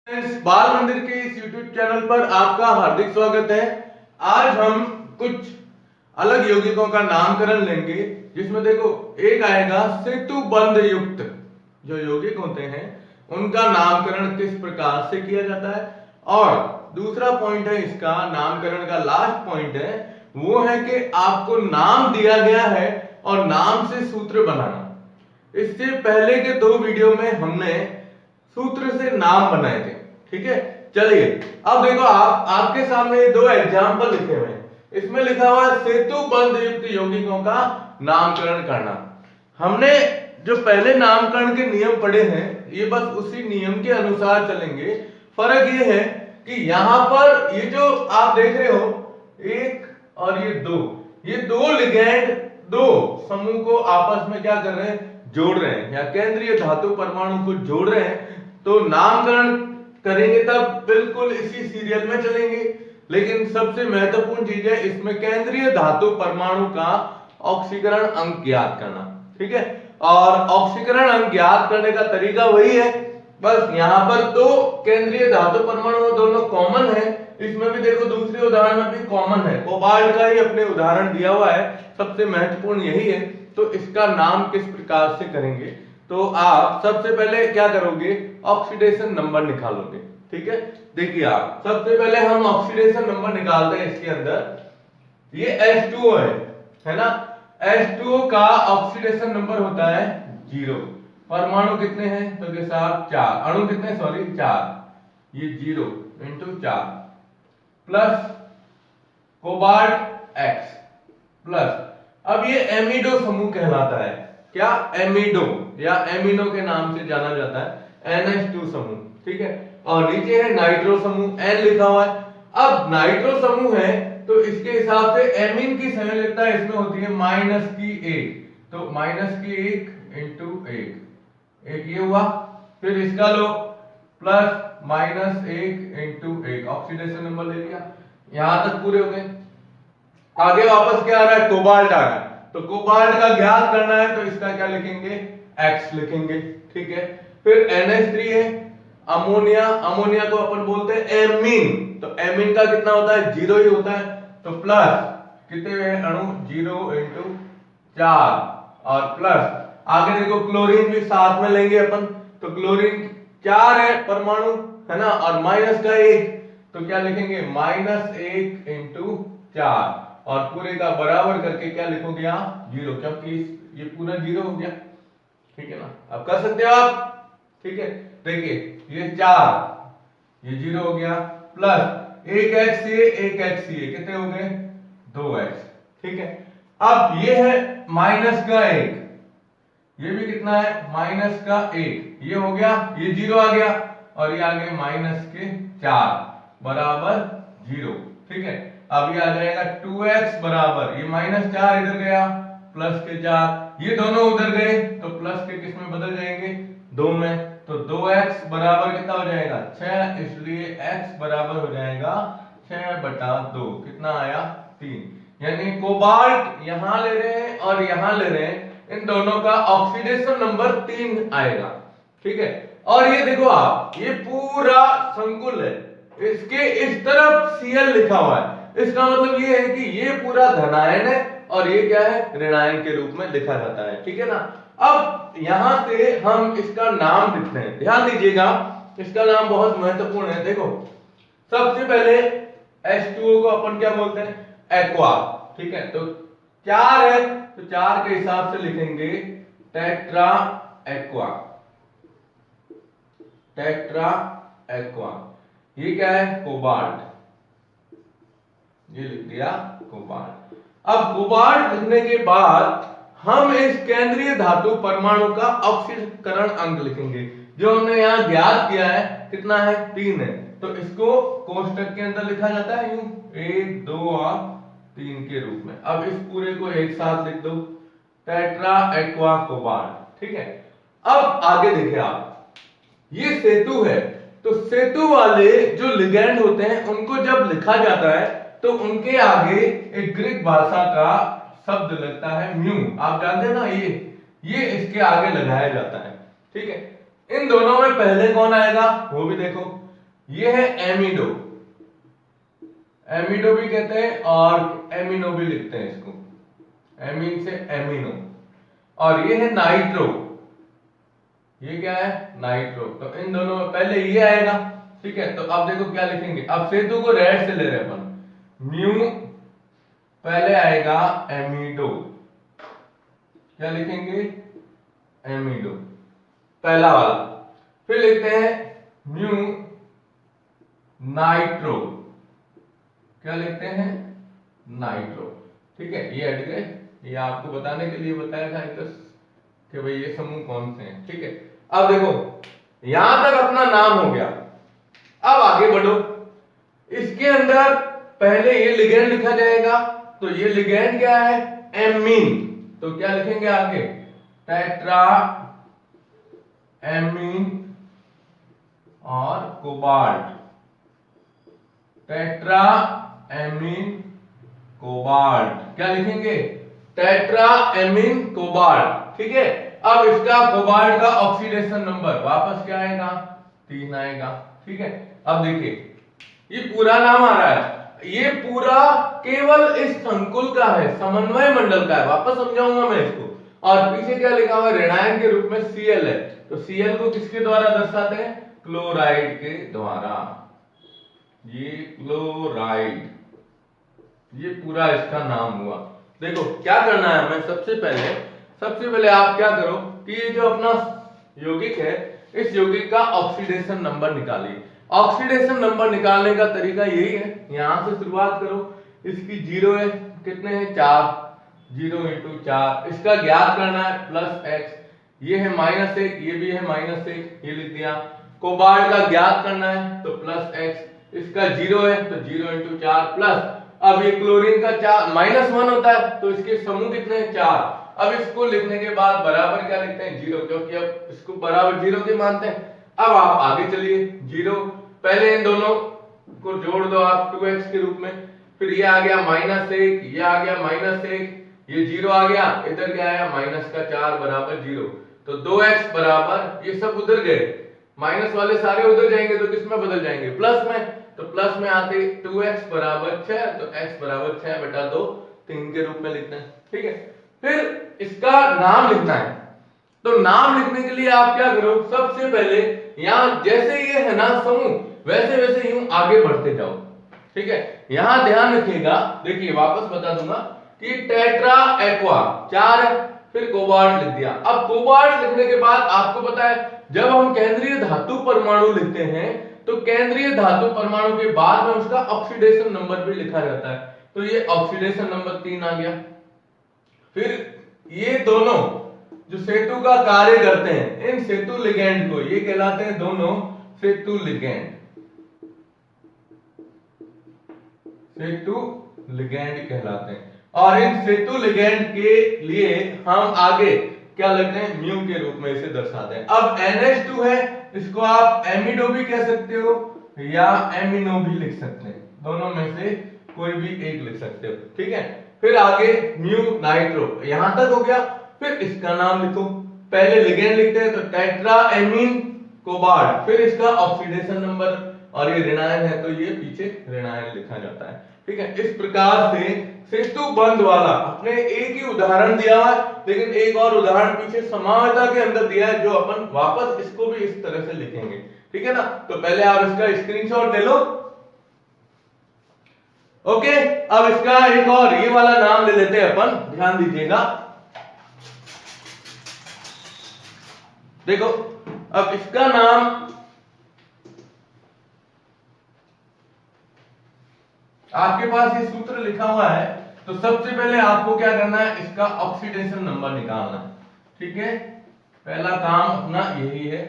बाल मंदिर के इस YouTube चैनल पर आपका हार्दिक स्वागत है। आज हम कुछ अलग यौगिकों का नामकरण लेंगे, जिसमें देखो एक आएगा सेतु बंध युक्त जो यौगिक होते हैं उनका नामकरण किस प्रकार से किया जाता है, और दूसरा पॉइंट है इसका नामकरण का लास्ट पॉइंट है वो है कि आपको नाम दिया गया है और नाम से सूत्र बनाना। इससे पहले के दो वीडियो में हमने सूत्र से नाम बनाए थे, ठीक है। चलिए अब देखो आपके सामने दो एग्जाम्पल लिखे हुए हैं। इसमें लिखा हुआ है सेतु बंध युक्त यौगिकों का नामकरण करना। हमने जो पहले नामकरण के नियम पढ़े हैं ये बस उसी नियम के अनुसार चलेंगे। फर्क ये है कि यहां पर ये जो आप देख रहे हो एक और ये दो लिगैंड दो समूह को आपस में क्या कर रहे हैं, जोड़ रहे हैं, या केंद्रीय धातु परमाणु को जोड़ रहे हैं। तो नामकरण करेंगे तब बिल्कुल इसी सीरियल में चलेंगे, लेकिन सबसे महत्वपूर्ण चीज है इसमें केंद्रीय धातु परमाणु का ऑक्सीकरण अंक ज्ञात करना, ठीक है। और ऑक्सीकरण अंक ज्ञात करने का तरीका वही है, बस यहां पर दो केंद्रीय धातु परमाणु दोनों कॉमन है। इसमें भी देखो दूसरे उदाहरण में भी कॉमन है, कोबाल्ट का ही अपने उदाहरण दिया हुआ है, सबसे महत्वपूर्ण यही है। तो इसका नाम किस प्रकार से करेंगे, तो आप सबसे पहले क्या करोगे, ऑक्सीडेशन नंबर निकालोगे, ठीक है। देखिए आप सबसे पहले हम ऑक्सीडेशन नंबर निकालते हैं। इसके अंदर ये H2O है ना। H2O का ऑक्सीडेशन नंबर होता है 0। परमाणु कितने हैं तो के साथ 4, अणु कितने, सॉरी 4, ये 0 × 4 प्लस कोबाल्ट X प्लस, अब ये एमिडो समूह कहलाता है। क्या, एमिडो या एमिनो के नाम से जाना जाता है, NH2 समूह, ठीक है। और नीचे है नाइट्रो समूह, N लिखा हुआ है। अब नाइट्रो समूह है तो इसके हिसाब से एमीन की संयोजकता इसमें होती है -1, तो -1 × 1 ये हुआ। फिर इसका लो प्लस -1 × 1, ऑक्सीडेशन नंबर ले लिया। यहां तक पूरे हो गए। आगे वापस क्या आ रहा है, कोबाल्ट आ रहा है, तो कोबाल्ट का ज्ञात करना है तो इसका क्या लिखेंगे, X लिखेंगे, ठीक है। फिर NH3 है, अमोनिया, अमोनिया को अपन बोलते हैं एमीन, तो एमीन का कितना होता है, 0 ही होता है। तो प्लस कितने हुए अणु, 0 × 4 और प्लस आगे देखो क्लोरीन भी साथ में लेंगे अपन, तो क्लोरीन 4 है परमाणु, है ना, और माइनस का 1, तो क्या लिखेंगे, -1 × 4 और पूरे का बराबर करके क्या लिखोगे यहाँ, 0, क्योंकि ये पूरा 0 हो गया, ठीक है ना। अब कर सकते हो आप, ठीक है। देखिए ये 4, ये 0 हो गया, प्लस एक X कितने हो गए, 2X, ठीक है। अब ये है माइनस का 1, ये भी कितना है, -1, ये हो गया, ये 0 आ गया, और ये आ गए -4 बराबर 0, ठीक है। अब ये आ जाएगा 2X बराबर, ये -4 इधर गया, प्लस के 4, ये दोनों उधर गए तो प्लस के किस में बदल जाएंगे, 2 में, तो 2X बराबर कितना हो जाएगा, 6, इसलिए X बराबर हो जाएगा 6/2, कितना आया, 3। यानी कोबाल्ट यहां ले रहे हैं और यहां ले रहे हैं, इन दोनों का ऑक्सीडेशन नंबर 3 आएगा, ठीक है। और ये देखो आप, ये पूरा संकुल है, इसके इस तरफ Cl लिखा हुआ है, इसका मतलब ये है कि ये पूरा धनायन है और ये क्या है, ऋणायन के रूप में लिखा जाता है, ठीक है ना। अब यहां से हम इसका नाम लिखते हैं, ध्यान दीजिएगा, इसका नाम बहुत महत्वपूर्ण है। देखो सबसे पहले H2O को अपन क्या बोलते हैं, एक्वा, ठीक है। तो 4 है तो 4 के हिसाब से लिखेंगे टेट्रा एक्वा, टेट्रा एक्वा। ये क्या है, कोबाल्ट, ये लिख दिया कोबाल्ट। अब कोबाल्ट लिखने के बाद हम इस केंद्रीय धातु परमाणु का ऑक्सीकरण अंक लिखेंगे, जो हमने यहां ज्ञात किया है, कितना है, 3 है। तो इसको कोष्टक के अंदर लिखा जाता है यूं 1, 2 और 3 के रूप में। अब इस पूरे को एक साथ लिख दो, टेट्रा एक्वा कोबाल्ट, ठीक है। अब आगे देखिए आप, ये सेतु है, तो सेतु वाले जो लिगैंड होते हैं उनको जब लिखा जाता है तो उनके आगे एक ग्रीक भाषा का शब्द लगता है म्यू, आप जानते हैं ना, ये इसके आगे लगाया जाता है, ठीक है। इन दोनों में पहले कौन आएगा वो भी देखो, ये है एमिडो, एमिडो भी कहते हैं और एमिनो भी लिखते हैं इसको, एमीन से एमिनो। और ये है नाइट्रो, ये क्या है नाइट्रो। तो इन दोनों में पहले ये आएगा, ठीक है। तो अब देखो क्या लिखेंगे, अब सेतु को रेड से ले रहे हैं अपन, म्यू पहले आएगा एमिडो, क्या लिखेंगे एमिडो पहला वाला, फिर लिखते हैं म्यू नाइट्रो, क्या लिखते हैं नाइट्रो, ठीक है। ये हट गए, ये आपको बताने के लिए बताया था कि भाई ये समूह कौन से हैं, ठीक है। अब देखो यहां तक अपना नाम हो गया, अब आगे बढ़ो, इसके अंदर पहले ये लिगेंड लिखा जाएगा, तो ये लिगेंड क्या है एमीन, तो क्या लिखेंगे आगे टेट्रा एमीन और कोबाल्ट, टेट्रा एमीन कोबाल्ट, क्या लिखेंगे टेट्रा एमीन कोबाल्ट, ठीक है। अब इसका कोबाल्ट का ऑक्सीडेशन नंबर वापस क्या आएगा 3 आएगा, ठीक है। अब देखिए ये पूरा नाम आ रहा है, ये पूरा केवल इस संकुल का है, समन्वय मंडल का है, वापस समझाऊंगा मैं इसको। और पीछे क्या लिखा हुआ है ऋणायन के रूप में Cl है, तो Cl को किसके द्वारा दर्शाते हैं क्लोराइड के द्वारा, ये क्लोराइड, ये पूरा इसका नाम हुआ। देखो क्या करना है हमें, सबसे पहले आप क्या करो कि ये जो अपना यौगिक है, इस यौगिक का ऑक्सीडेशन नंबर निकालिए। ऑक्सीडेशन नंबर निकालने का तरीका यही है, यहां से शुरुआत करो, इसकी 0 है, कितने हैं 4, 0 × 4, इसका ज्ञात करना है +x, ये है -1, ये भी है -1, ये लिख दिया। कोबाल्ट का ज्ञात करना है तो +x, इसका 0 है तो 0 × 4 प्लस, अब ये क्लोरीन का -1 होता है तो इसके समूह कितने हैं 4। अब इसको लिखने के बाद बराबर क्या लिखते हैं 0, क्योंकि अब इसको बराबर 0 के मानते हैं। अब आप आगे चलिए 0, पहले इन दोनों को जोड़ दो आप 2x के रूप में, फिर ये आ गया -1, ये आ गया -1, ये 0 आ गया, इधर क्या आया -4 बराबर 0, तो 2x बराबर, ये सब उधर गए, माइनस वाले सारे उधर जाएंगे तो किस में बदल जाएंगे प्लस में, तो प्लस में आते 2x बराबर 6, तो x बराबर 6/2 3 के रूप में लिखना है, ठीक है। फिर इसका नाम लिखना है, तो नाम लिखने के लिए आप क्या करो, सबसे पहले यहां जैसे ये है ना समूह, वैसे वैसे यूं आगे बढ़ते जाओ, ठीक है। यहां ध्यान रखिएगा, देखिए वापस बता दूंगा कि टेट्रा एक्वा 4 है, फिर कोबाल्ट लिख दिया। अब कोबाल्ट लिखने के बाद आपको पता है जब हम केंद्रीय धातु परमाणु लिखते हैं तो केंद्रीय धातु परमाणु के बाद में उसका ऑक्सीडेशन नंबर भी लिखा जाता है, तो ये ऑक्सीडेशन नंबर 3 आ गया। फिर ये दोनों जो सेतु का कार्य करते हैं, इन सेतु लिगेंड को ये कहलाते हैं दोनों सेतु लिगेंड, सेतु लिगेंड कहलाते हैं। और इन सेतु लिगेंड के लिए हम आगे क्या लिखते हैं म्यू के रूप में इसे दर्शाते हैं। अब NH2 है, इसको आप एमिडो भी कह सकते हो या एमिनो भी लिख सकते हैं, दोनों में से कोई भी एक लिख सकते हो, ठीक है। फिर आगे म्यू नाइट्रो, यहां तक हो गया। फिर इसका नाम लिखो, पहले लिगेंड लिखते हैं तो टेट्रा एमीन कोबाल्ट, फिर इसका ऑक्सीडेशन नंबर, और ये ऋणायन है तो ये पीछे ऋणायन लिखा जाता है, ठीक है। इस प्रकार से सेतु बंध वाला अपने एक ही उदाहरण दिया है, लेकिन एक और उदाहरण पीछे समानता के अंदर दिया है, जो अपन वापस इसको भी इस तरह से लिखेंगे, ठीक है ना। तो पहले आप इसका स्क्रीनशॉट ले लो, ओके। अब इसका एक और ये वाला नाम ले लेते हैं अपन, ध्यान दीजिएगा। देखो अब इसका नाम आपके पास ये सूत्र लिखा हुआ है, तो सबसे पहले आपको क्या करना है, इसका ऑक्सीडेशन नंबर निकालना है, ठीक है। पहला काम अपना यही है,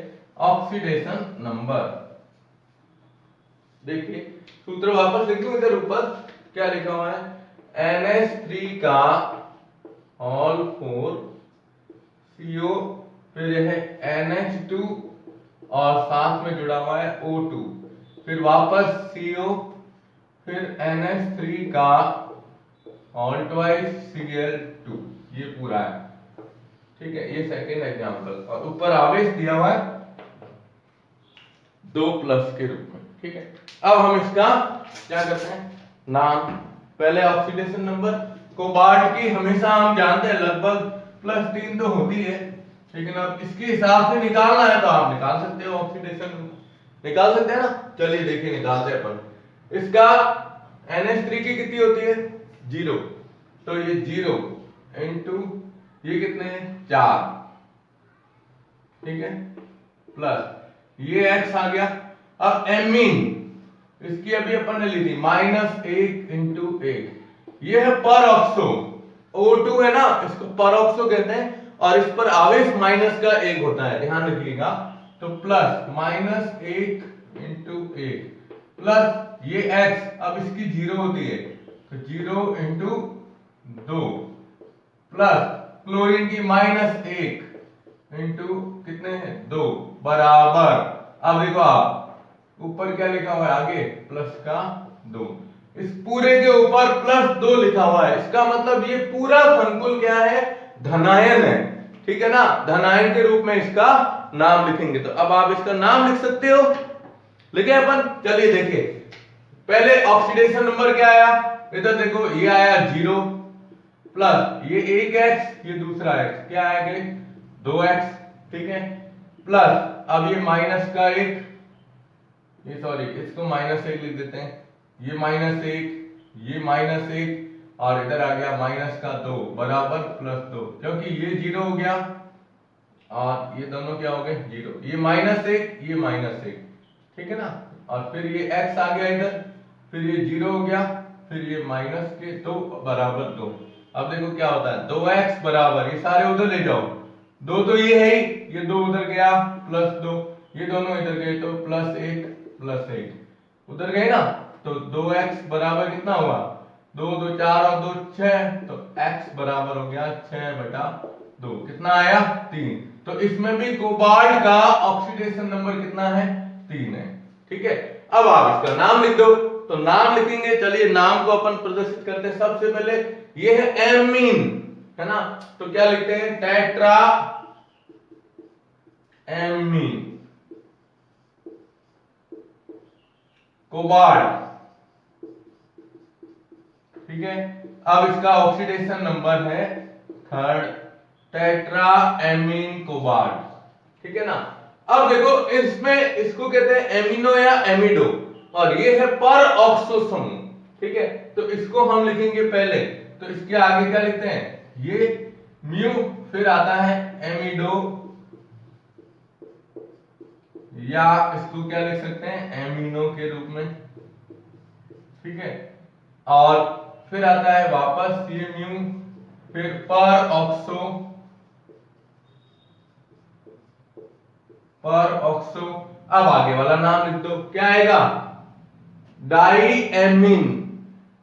ऑक्सीडेशन नंबर। देखिए सूत्र वापस लिख दूं, इधर ऊपर क्या लिखा हुआ है, NH3 का ऑल 4 CO, फिर यह है NH2 और साथ में जुड़ा हुआ है O2, फिर वापस CO, फिर NH3 का ऑल ट्वाइस Cl2, ये पूरा है, ठीक है। ये सेकेंड एग्जांपल, और ऊपर आवेश दिया हुआ है 2+ के रूप में। ठीक है, अब हम इसका क्या करते हैं, नाम, पहले ऑक्सीडेशन नंबर। कोबाल्ट की हमेशा हम जानते हैं लगभग +3 तो होती है, लेकिन अब इसके हिसाब से निकालना है तो आप निकाल सकते हो, ऑक्सीडेशन निकाल सकते हैं ना। चलिए देखिए निकालते हैं अपन। इसका NH3 की कितनी होती है 0, तो ये 0 इंटू ये कितने हैं 4, ठीक है, प्लस ये x आ गया। अब एमीन इसकी अभी अपन ने ली थी -1 इंटू 1, ये है पर ऑक्सो, O2 है ना, इसको पर ऑक्सो कहते हैं, और इस पर आवेश माइनस का 1 होता है, ध्यान रखिएगा। तो प्लस -1 इंटू 1 प्लस ये x, अब इसकी 0 होती है तो 0 इंटू 2 प्लस क्लोरीन की -1 इंटू कितने हैं 2 बराबर, अब देखो आप ऊपर क्या लिखा हुआ है आगे +2, इस पूरे के ऊपर +2 लिखा हुआ है, इसका मतलब ये पूरा संकुल क्या है धनायन है, ठीक है ना, धनायन के रूप में इसका नाम लिखेंगे। तो अब आप इसका नाम लिख सकते हो, लिखे अपन। चलिए देखिए पहले ऑक्सीडेशन नंबर क्या आया, इधर देखो ये आया 0 प्लस ये 1x, ये दूसरा x क्या आएगा 2x, ठीक है, प्लस अब ये माइनस का 1, ये सॉरी इसको -1 लिख देते हैं, ये -1, ये -1 और इधर आ गया -2 बराबर +2, क्योंकि ये 0 हो गया और ये दोनों क्या हो गए 0, ये -1 ये -1, ठीक है ना, और फिर ये x आ गया इधर, फिर ये 0 हो गया, फिर ये -2 बराबर 2। अब देखो क्या होता है 2x बराबर, ये सारे उधर ले जाओ, 2 तो ये है ही, ये 2 उधर गया +2, ये दोनों इधर गए तो +1 +1 उधर गए ना, तो 2x बराबर कितना हुआ 2 2 4 और 2 6, तो x बराबर हो गया 6/2, कितना आया 3। तो इसमें भी कोबाल्ट का ऑक्सीडेशन नंबर कितना है 3 है, ठीक है। अब आप इसका नाम लिख दो, तो नाम लिखेंगे, चलिए नाम को अपन प्रदर्शित करते हैं। सबसे पहले ये है एमीन, है ना, तो क्या लिखते हैं टेट्रा एमीन कोबाल्ट, ठीक है। अब इसका ऑक्सीडेशन नंबर है 3 टेट्रा एमीन कोबाल्ट, ठीक है ना। अब देखो इसमें इसको कहते हैं एमिनो या एमिडो, और ये है पर ऑक्सो समूह, ठीक है। तो इसको हम लिखेंगे पहले, तो इसके आगे क्या लिखते हैं ये म्यू, फिर आता है एमिडो, या इसको क्या लिख सकते हैं एमिनो के रूप में, ठीक है, और फिर आता है वापस ये म्यू, फिर पर ऑक्सो, पर ऑक्सो। अब आगे वाला नाम लिख दो, क्या आएगा डाईएमीन,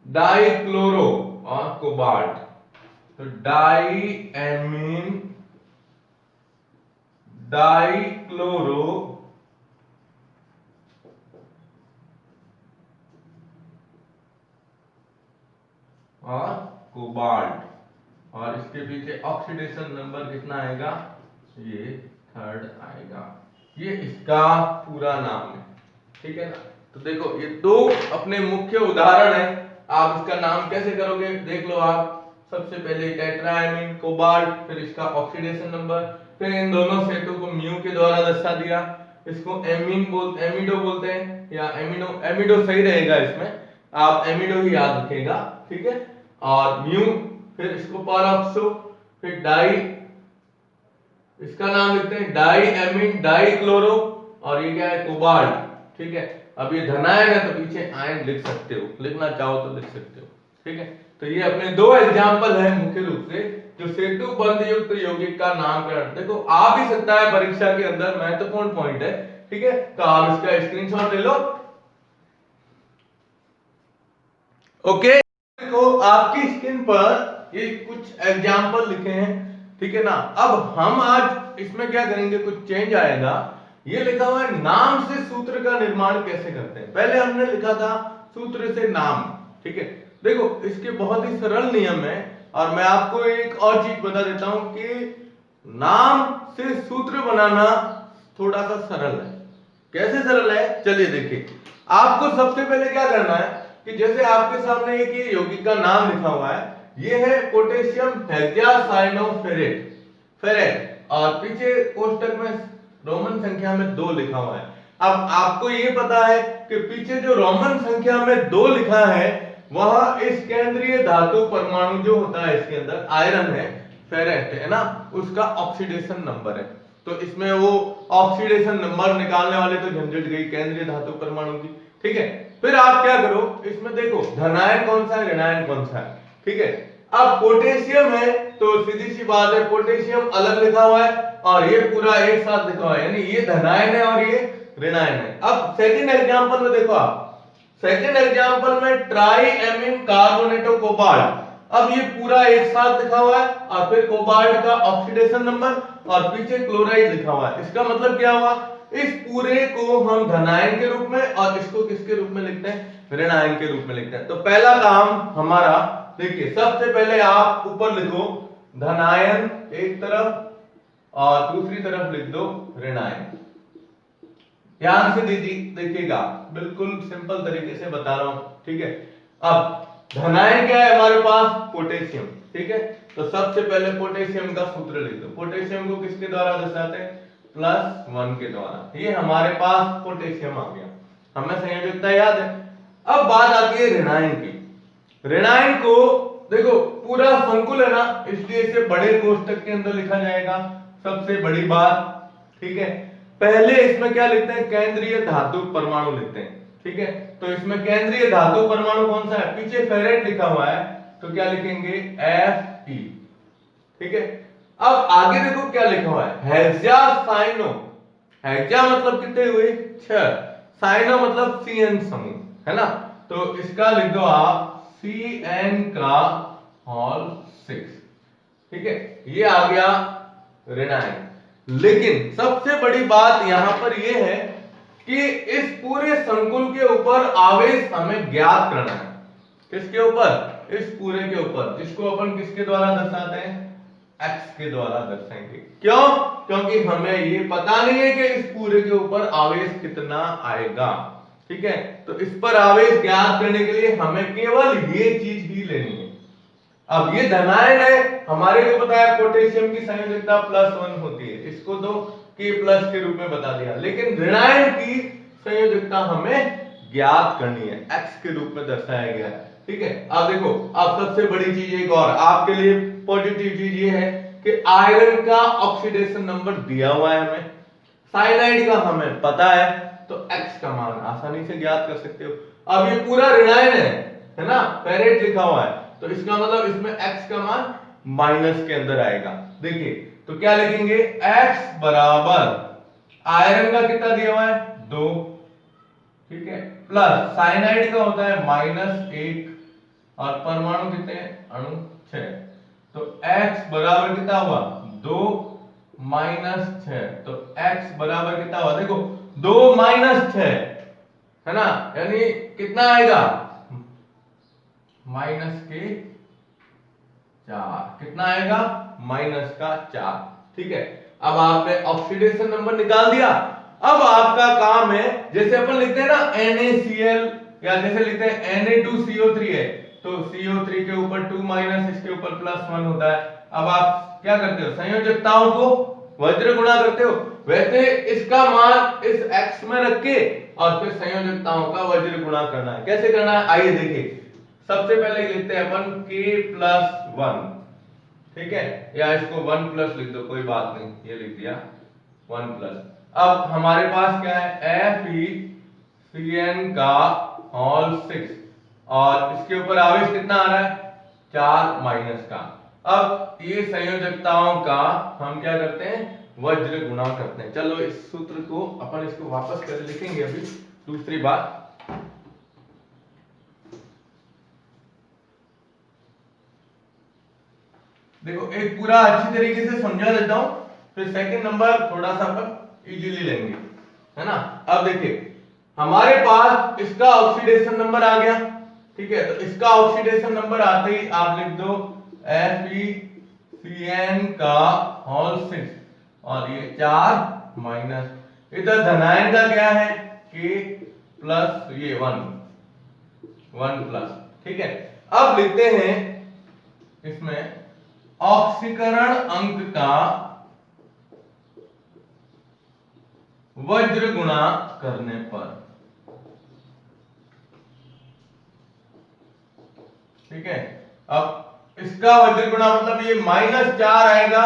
डाईक्लोरो और कोबाल्ट, तो डाईएमीन डाईक्लोरो और कोबाल्ट, और इसके पीछे ऑक्सीडेशन नंबर कितना आएगा ये 3 आएगा, ये इसका पूरा नाम है, ठीक है ना। तो देखो ये 2 अपने मुख्य उदाहरण है, आप इसका नाम कैसे करोगे देख लो आप। सबसे पहले टेट्राएमीन कोबाल्ट, फिर इसका ऑक्सीडेशन नंबर, फिर इन दोनों सेटों को म्यू के द्वारा दर्शा दिया, इसको एमिडो बोलते हैं, या एमिनो, एमिडो सही रहेगा, इसमें आप एमिडो ही याद रखेगा, ठीक है, और म्यू, फिर इसको परऑक्सो, फिर डाई, इसका नाम लिखते हैं डाईएमीन डाईक्लोरो, और ये क्या है कोबाल्ट, ठीक है। अब ये धनायन है तो पीछे आयन लिख सकते हो, लिखना चाहो तो लिख सकते हो, ठीक है। तो ये अपने 2 एग्जाम्पल है मुख्य रूप से जो सेतु बंध युक्त यौगिक का नामकरण, देखो आ भी सकता है परीक्षा के अंदर, महत्वपूर्ण पॉइंट है, ठीक है। तो आप इसका स्क्रीनशॉट ले लो, ओके। देखो आपकी स्क्रीन पर ये कुछ एग्जाम्पल लिखे हैं, ठीक है ना। अब हम आज इसमें क्या करेंगे, कुछ चेंज आएगा, ये लिखा हुआ है नाम से सूत्र का निर्माण कैसे करते हैं। पहले हमने लिखा था सूत्र से नाम, ठीक है। देखो इसके बहुत ही सरल नियम है, और मैं आपको एक और चीज बता देता हूं कि नाम से सूत्र बनाना थोड़ा सा सरल है। कैसे सरल है, चलिए देखिए। आपको सबसे पहले क्या करना है कि जैसे आपके सामने एक ये यौगिक का नाम लिखा हुआ है, ये है पोटेशियम हेक्सासाइनोफेरेट फेरेट, और पीछे कोष्टक में रोमन संख्या में 2 लिखा हुआ है। अब आपको ये पता है कि पीछे जो रोमन संख्या में 2 लिखा है वह इस केंद्रीय धातु परमाणु जो होता है इसके अंदर आयरन है, फेरेट है ना, उसका ऑक्सीडेशन नंबर है। तो इसमें वो ऑक्सीडेशन नंबर निकालने वाले तो झंझट गई केंद्रीय धातु परमाणु की, ठीक है। फिर आप क्या करो, इसमें देखो धनायन कौन सा है, ऋणायन कौन सा है, ठीक है। अब पोटेशियम है तो सीधी सी बात है पोटेशियम अलग लिखा हुआ है और ये पूरा एक साथ लिखा हुआ है, यानी ये धनायन है और ये ऋणायन है। अब सेकंड एग्जांपल में देखो आप, सेकंड एग्जांपल में try amine carbonate of cobalt, अब ये पूरा एक साथ लिखा हुआ है और फिर कोबाल्ट का ऑक्सीडेशन नंबर और पीछे क्लोराइड लिखा हुआ है। इसका मतलब क्या हुआ, इस पूरे को हम धनायन के रूप में और इसको किसके रूप में लिखते हैं, ऋणायन के रूप में लिखते हैं। तो पहला काम हमारा देखिए, सबसे पहले आप ऊपर लिखो धनायन एक तरफ और दूसरी तरफ लिख दो ऋणायन। ध्यान से देखिएगा, बिल्कुल सिंपल तरीके से बता रहा हूं, ठीक है। अब धनायन क्या है हमारे पास, पोटेशियम, ठीक है। तो सबसे पहले पोटेशियम का सूत्र लिख दो। पोटेशियम को किसके द्वारा दर्शाते हैं, +1 के द्वारा। ये हमारे पास पोटेशियम आ गया, हमें संयोजकता याद है। अब बात आती है ऋणायन की। ऋणायन को देखो पूरा संकुल है ना, इसलिए इसे बड़े कोष्टक के अंदर लिखा जाएगा, सबसे बड़ी बात, ठीक है। पहले इसमें क्या लिखते हैं, केंद्रीय धातु परमाणु लिखते हैं, ठीक है। तो इसमें केंद्रीय धातु परमाणु कौन सा है, पीछे फेरेट लिखा हुआ है तो क्या लिखेंगे Fe, ठीक है। अब आगे देखो क्या लिखा हुआ है, हेक्सासाइनो, हेक्सा मतलब कितने हुए 6, साइनो मतलब Cn समूह, है ना। तो इसका लिख दो आप Cn का होल 6, ठीक है। ये आ गया ऋणायन। लेकिन सबसे बड़ी बात यहां पर यह है कि इस पूरे संकुल के ऊपर आवेश हमें ज्ञात करना है। किसके ऊपर, इस पूरे के ऊपर, जिसको अपन किसके द्वारा दर्शाते हैं, x के द्वारा दर्शाएंगे। क्यों, क्योंकि हमें ये पता नहीं है कि इस पूरे के ऊपर आवेश कितना आएगा, ठीक है। तो इस पर आवेश ज्ञात करने के लिए हमें केवल ये चीज ही लेनी है। अब ये धनायन है, हमारे को पता है पोटेशियम की संयोजकता +1 होती है, इसको तो K+ के रूप में बता दिया। लेकिन ऋणायन की संयोजकता हमें ज्ञात करनी है, x के रूप में दर्शाया गया है, ठीक है। अब देखो, अब सबसे बड़ी चीज एक और आपके लिए पॉजिटिव चीज ये है कि आयरन का ऑक्सीडेशन नंबर दिया हुआ है हमें, साइनाइड का हमें पता है, तो x का मान आसानी से ज्ञात कर सकते हो। अब ये पूरा ऋणायन है ना, फेरेट लिखा हुआ है, तो इसका मतलब इसमें x का मान माइनस के अंदर आएगा। देखिए तो क्या लिखेंगे, x बराबर आयरन का कितना दिया हुआ है 2, ठीक है, प्लस साइनाइड का होता है -1 और परमाणु कितने हैं, अणु 6। तो x बराबर कितना हुआ 2 -6, तो x बराबर कितना हुआ, देखो 2 -6 है ना, यानी कितना आएगा -4, कितना आएगा -4, ठीक है। अब आपने ऑक्सीडेशन नंबर निकाल दिया। अब आपका काम है, जैसे अपन लिखते हैं ना NaCl, या जैसे लिखते हैं Na2CO3 है, तो CO3 के ऊपर 2 इसके ऊपर +1 होता है। अब आप क्या करते हो, संयोजकताओं को वज्र गुणा करते हो। वैसे इसका मान इस x में रख के और फिर संयोजकताओं का वज्र गुणा करना है। कैसे करना है, आइए देखिए। सबसे पहले लिखते हैं अपन K+1, ठीक है, या इसको 1+ लिख दो, कोई बात नहीं, ये लिख दिया 1+। अब हमारे पास क्या है, FeCN का होल 6 और इसके ऊपर आवेश कितना आ रहा है 4 माइनस का। अब ये संयोजकताओं का हम क्या करते हैं, वज्र गुणा करते हैं। चलो इस सूत्र को अपन इसको वापस कर लिखेंगे अभी दूसरी बात। देखो एक पूरा अच्छी तरीके से समझा देता हूं, फिर सेकंड नंबर थोड़ा सा अपन इजीली लेंगे, है ना। अब देखिए हमारे पास इसका ऑक्सीडेशन नंबर आ गया, ठीक है। तो इसका ऑक्सीडेशन नंबर आते ही आप लिख दो FeCN का होल 6 और ये 4 माइनस, इधर धनायन का क्या है K+, प्लस ये 1 प्लस, ठीक है। अब लिखते हैं इसमें ऑक्सीकरण अंक का वज्र गुणा करने पर, ठीक है। अब इसका वज्र गुणा मतलब ये -4 आएगा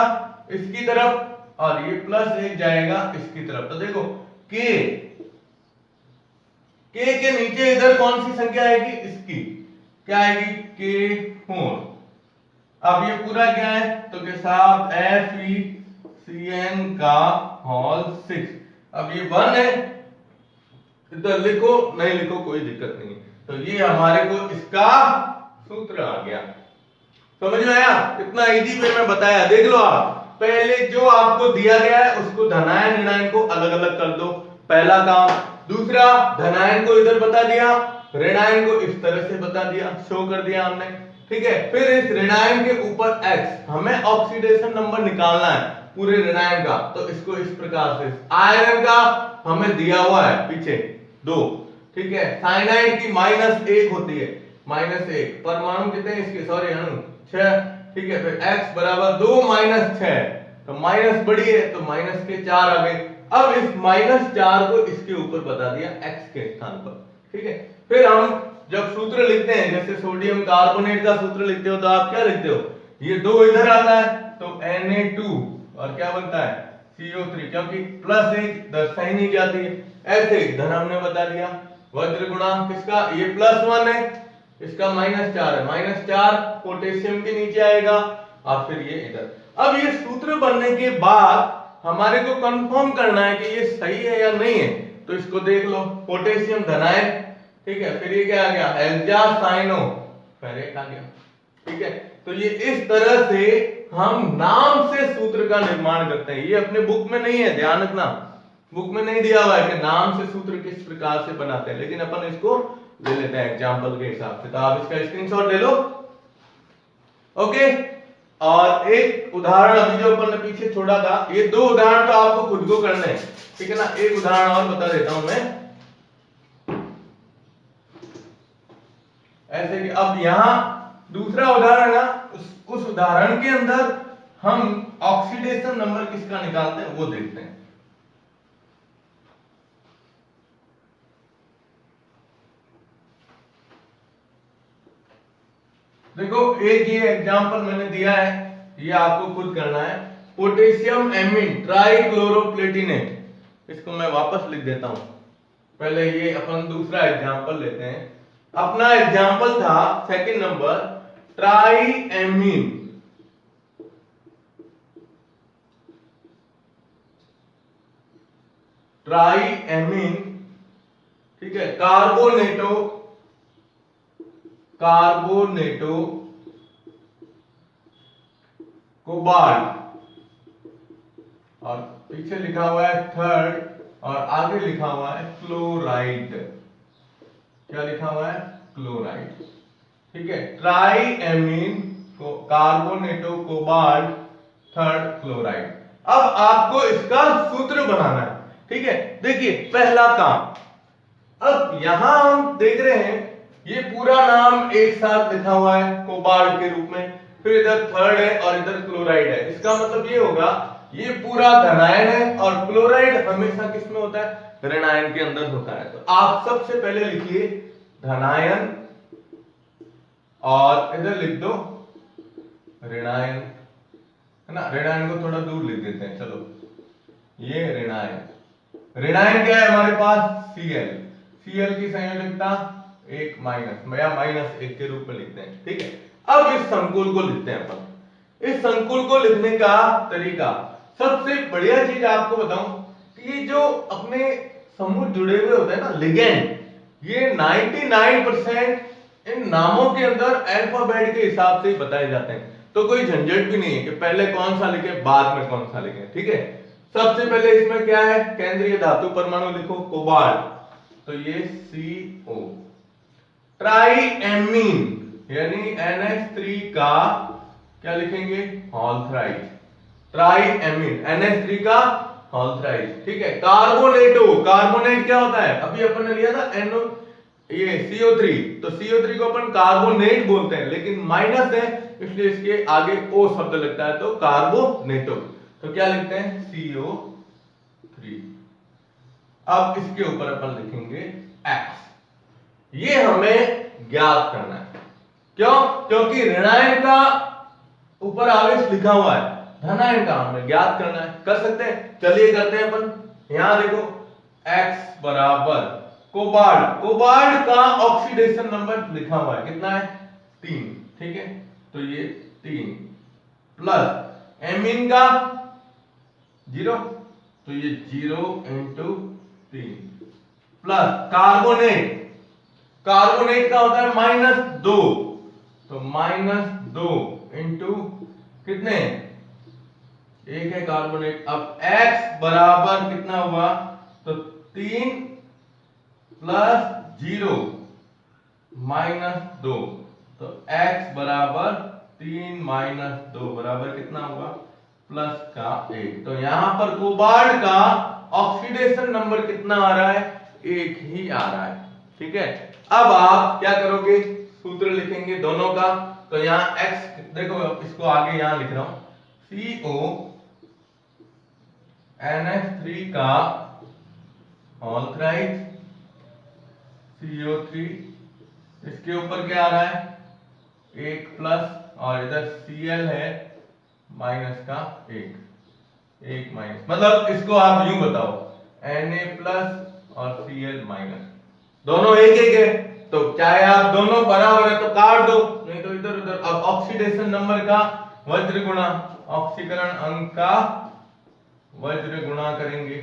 इसकी तरफ और ये +1 जाएगा इसकी तरफ। तो देखो k के नीचे इधर कौन सी संख्या आएगी, इसकी क्या आएगी, k4। अब ये पूरा क्या है, तो के साथ FeCN का होल 6। अब ये 1 है, इधर लिखो नहीं लिखो कोई दिक्कत नहीं। तो ये हमारे को इसका सूत्र आ गया। समझ में आया? इतना इजी वे में बताया। देख लो आप, पहले जो आपको दिया गया है उसको धनायन ऋणायन को अलग अलग कर दो, पहला काम। दूसरा, धनायन को इधर बता दिया, ऋणायन को इस तरह से बता दिया, शो कर दिया हमने, ठीक है। फिर इस ऋणायन के ऊपर x, हमें ऑक्सीडेशन नंबर निकालना है पूरे ऋणायन का। तो इसको इस प्रकार से, आयरन का हमें दिया हुआ है पीछे 2, ठीक है। साइनाइड की -1 होती है, -1। परमाणु कितने हैं इसके, सॉरी अणु 6, ठीक है। फिर x बराबर 2 - 6, तो माइनस बड़ी है तो माइनस के 4 आ गए। अब इस -4 को इसके ऊपर बता दिया x के स्थान पर, ठीक है। फिर हम जब सूत्र लिखते हैं, जैसे सोडियम कार्बोनेट का सूत्र लिखते हो तो आप क्या लिखते हो, ये 2 इधर आता है तो Na2 और क्या बनता है CO3, क्योंकि +1 दर्शाई नहीं जाती है। ऐसे इधर हमने बता दिया वज्र गुणा किसका, ये +1 है, इसका -4 है, -4 पोटेशियम के नीचे आएगा और फिर ये इधर। अब ये सूत्र बनने के बाद हमारे को कंफर्म करना है कि ये सही है या नहीं है। तो इसको देख लो, पोटेशियम धनायन, ठीक है। फिर ये क्या आ गया, हेक्सासाइनोफेरेट आ गया, ठीक है। तो ये इस तरह से हम नाम से सूत्र का निर्माण करते हैं। ये अपने बुक में नहीं है, ध्यान रखना, बुक में नहीं दिया हुआ है कि नाम से सूत्र किस प्रकार से बनाते हैं, लेकिन अपन इसको ले लेते हैं एग्जांपल के हिसाब से। तो आप इसका स्क्रीनशॉट ले लो, ओके। और एक उदाहरण अभी जो अपन ने पीछे छोड़ा था, ये 2 उदाहरण तो आपको खुद को करने हैं, ठीक है ना। एक उदाहरण और बता देता हूं मैं, ऐसे कि अब यहां दूसरा उदाहरण है, उस उदाहरण के अंदर हम ऑक्सीडेशन नंबर किसका निकालते हैं वो देखते हैं। देखो एक ये एग्जांपल मैंने दिया है, ये आपको खुद करना है। पोटेशियम एमीन ट्राइक्लोरोप्लेटिनेट, इसको मैं वापस लिख देता हूं। पहले ये अपन दूसरा एग्जांपल लेते हैं। अपना एग्जांपल था सेकंड नंबर, ट्राइएमीन, ट्राइएमीन, ठीक है। कार्बोनेटो कोबाल्ट, और पीछे लिखा हुआ है थर्ड, और आगे लिखा हुआ है क्लोराइड। क्या लिखा हुआ है, क्लोराइड, ठीक है। ट्राइएमीन को कार्बोनेटो कोबाल्ट थर्ड क्लोराइड। अब आपको इसका सूत्र बनाना है, ठीक है। देखिए पहला काम, अब यहां हम देख रहे हैं ये पूरा नाम एक साथ लिखा हुआ है कोबाल्ट के रूप में, फिर इधर थर्ड है और इधर क्लोराइड है। इसका मतलब ये होगा ये पूरा धनायन है और क्लोराइड हमेशा किस में होता है, ऋणायन के अंदर होता है। तो आप सबसे पहले लिखिए धनायन और इधर लिख दो ऋणायन, है ना। ऋणायन को थोड़ा दूर लिख देते हैं, चलो ये ऋणायन। ऋणायन क्या है हमारे पास, Cl की संयोजकता 1 या -1 के रूप में लिखते हैं, ठीक है। अब इस संकुल को लिखते हैं अपन। इस संकुल को लिखने का तरीका, सबसे बढ़िया चीज आपको बताऊं कि ये जो अपने समूह जुड़े हुए होते हैं ना लिगेंड, ये 99% इन नामों के अंदर अल्फाबेट के हिसाब से ही बताए जाते हैं। तो कोई झंझट भी नहीं है कि पहले कौन सा लिखे बाद में कौन सा लिखे, ठीक है। सबसे पहले इसमें क्या है, केंद्रीय धातु परमाणु लिखो कोबाल्ट, तो ये CO। ट्राइएमीन यानी NH3 का क्या लिखेंगे, हॉल्थराइड। ट्राइएमीन NH3 का होल थ्राइस, ठीक है। कार्बोनेटो, कार्बोनेट क्या होता है, अभी अपन ने लिया था NO, ये CO3, तो CO3 को अपन कार्बोनेट बोलते हैं, लेकिन माइनस है इसलिए इसके आगे O शब्द लगता है, तो कार्बोनेटो। तो क्या लिखते हैं, CO3। अब इसके ऊपर अपन लिखेंगे X। ये हमें ज्ञात करना है, क्यों, क्योंकि ऋणायन का ऊपर आवेश लिखा हुआ है, धनायन का हमें ज्ञात करना है। कर सकते हैं, चलिए करते हैं अपन। यहां देखो X बराबर कोबाल्ट, कोबाल्ट का ऑक्सीडेशन नंबर लिखा हुआ है, कितना है, 3, ठीक है। तो ये 3 प्लस एमीन का 0, तो ये 0 इंटू 3 प्लस कार्बोनेट, कार्बोनेट का होता है -2, तो -2 इंटू कितने, एक है कार्बोनेट। अब X बराबर कितना हुआ, तो 3 प्लस 0 -2, तो X बराबर 3 -2 बराबर कितना हुआ, प्लस का 1। तो यहां पर कोबाल्ट का ऑक्सीडेशन नंबर कितना आ रहा है, 1 ही आ रहा है, ठीक है। अब आप क्या करोगे, सूत्र लिखेंगे दोनों का। तो यहां X देखो, इसको आगे यहां लिख रहा हूं, CONH3 का होल थ्राइस CO3, इसके ऊपर क्या आ रहा है, 1 प्लस, और इधर Cl है माइनस का 1 माइनस, मतलब इसको आप यूं बताओ, Na प्लस और Cl माइनस, दोनों एक एक है, तो चाहे आप दोनों बराबर है तो काट दो, नहीं तो इधर उधर। अब ऑक्सीडेशन नंबर का वज्र गुणा, ऑक्सीकरण अंक का वज्र गुणा करेंगे,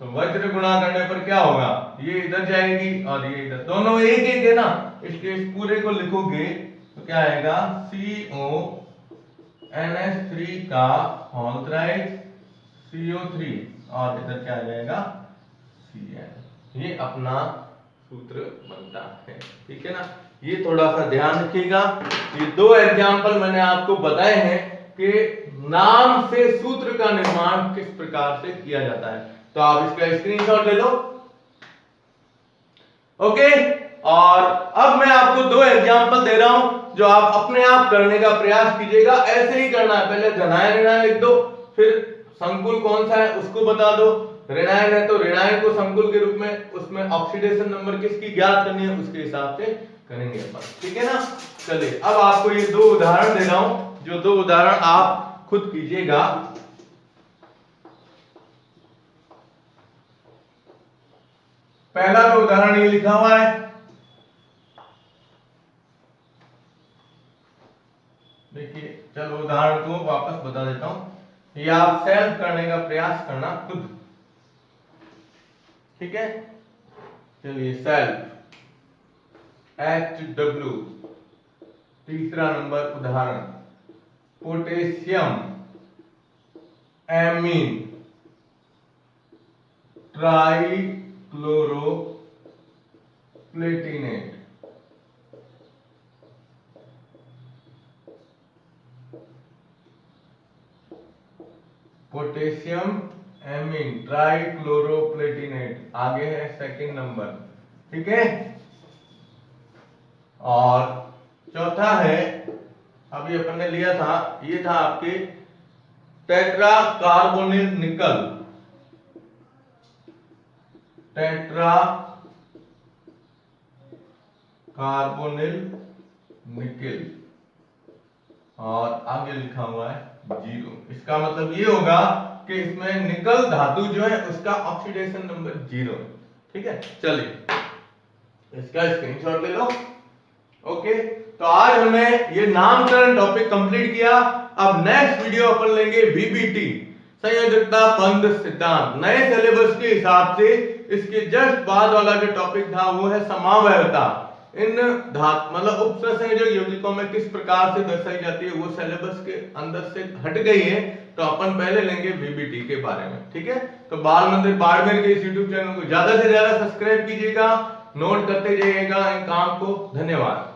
तो वज्र गुणा करने पर क्या होगा, ये इधर जाएगी और ये इधर, दोनों एक एक है ना, इसलिए इस पूरे को लिखोगे तो क्या आएगा, CONH3 का होल थ्राइस CO3, और इधर क्या आ जाएगा, Cl। ये अपना सूत्र बनता है, ठीक है ना। ये थोड़ा सा ध्यान रखिएगा, ये 2 एग्जाम्पल मैंने आपको बताए हैं कि नाम से सूत्र का निर्माण किस प्रकार से किया जाता है। तो आप इसका स्क्रीनशॉट ले लो, ओके। और अब मैं आपको 2 एग्जाम्पल दे रहा हूं जो आप अपने आप करने का प्रयास कीजिएगा। ऐसे ही करना है, पहले धनायन ऋणायन लिख दो, फिर संकुल कौन सा है उसको बता दो, ऋणायन है तो ऋणायन को संकुल के रूप में, उसमें ऑक्सीडेशन नंबर किसकी ज्ञात करनी है उसके हिसाब से करेंगे अपन, ठीक है ना। चलिए अब आपको ये 2 उदाहरण दे रहा हूं, जो 2 उदाहरण आप खुद कीजिएगा। पहला तो उदाहरण ये लिखा हुआ है, देखिए, चलो उदाहरण को वापस बता देता हूं, ये आप सेल्फ करने का प्रयास करना खुद, ठीक है। चलिए सेल्फ HW, तीसरा नंबर उदाहरण, पोटेशियम एमीन ट्राइक्लोरोप्लेटिनेट, पोटेशियम एमीन ट्राइक्लोरोप्लेटिनेट, आगे है सेकंड नंबर, ठीक है। और चौथा है, अभी अपन ने लिया था, ये था आपके टेट्रा कार्बोनिल निकल, टेट्रा कार्बोनिल निकल, और आगे लिखा हुआ है 0। इसका मतलब ये होगा कि इसमें निकल धातु जो है उसका ऑक्सीडेशन नंबर 0, ठीक है। चलिए इसका स्क्रीनशॉट ले लो, ओके। तो आज हमने ये नामकरण टॉपिक कंप्लीट किया। अब नेक्स्ट वीडियो अपन लेंगे VBT, संयोजकता बंध सिद्धांत, नए सिलेबस के हिसाब से। इसके जस्ट बाद वाला जो टॉपिक था वो है समावयवता, इन धातु मतलब उपसंयोजक यौगिकों में किस प्रकार से दर्शाई जाती है, वो सिलेबस के अंदर से हट गई है, तो अपन पहले लेंगे VBT के बारे में, ठीक है। तो बाल मंदिर बाड़मेर के इस यूट्यूब चैनल को ज्यादा से ज्यादा सब्सक्राइब कीजिएगा, नोट करते जाइएगा इन काम को। धन्यवाद।